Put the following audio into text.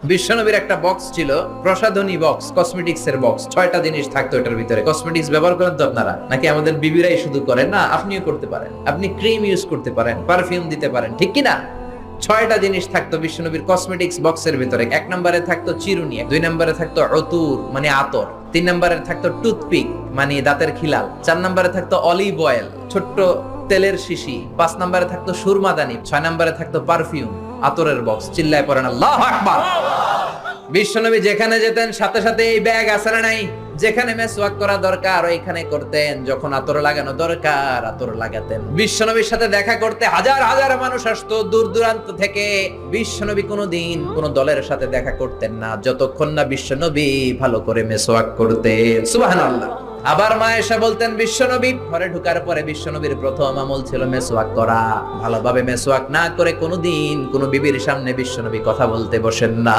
বিশ্বনবীর একটা বক্স ছিল, প্রসাধনী বক্স, কসমেটিক্স এর বক্স। 6টা জিনিস থাকতো এটার ভিতরে। কসমেটিক্স ব্যবহার করেন তো আপনারা, নাকি আমাদের বিবিরাই শুধু করেন? না, আপনিও করতে পারেন। আপনি ক্রিম ইউজ করতে পারেন, পারফিউম দিতে পারেন, ঠিক কি না? 6টা জিনিস থাকতো বিশ্বনবীর কসমেটিক্স বক্সের ভিতরে। 1 নম্বরে থাকতো চিরুনি, 2 নম্বরে থাকতো অতুর মানে আতর, 3 নম্বরে থাকতো টুথপিক মানে দাঁতের খিলাল, 4 নম্বরে থাকতো অলিভ অয়েল ছোট্ট তেলের শিশি, 5 নম্বরে থাকতো সুরমাদানি, 6 নম্বরে থাকতো পারফিউম আতরের বক্স। চিল্লায় পড়েন আল্লাহু আকবার। বিশ্বনবী যেখানে যেতেন সাথে সাথে এই ব্যাগ আছে না নাই? যেখানে মেসওয়াক করা দরকার ওইখানে করতেন, যখন আতর লাগানো দরকার আতর লাগাতেন। বিশ্বনবীর সাথে দেখা করতে হাজার হাজার মানুষ আসতো দূর দূরান্ত থেকে। বিশ্বনবী কোনোদিন কোন দলের সাথে দেখা করতেন না যতক্ষণ না বিশ্বনবী ভালো করে মেসওয়াক করতেন। সুবহানাল্লাহ। আবার মা এসে বলতেন, বিশ্বনবী ঘরে ঢোকার পরে বিশ্বনবীর প্রথম আমল ছিল মেসওয়াক করা। ভালোভাবে মেসওয়াক না করে কোনোদিন কোন বিবির সামনে বিশ্বনবী কথা বলতে বসেন না।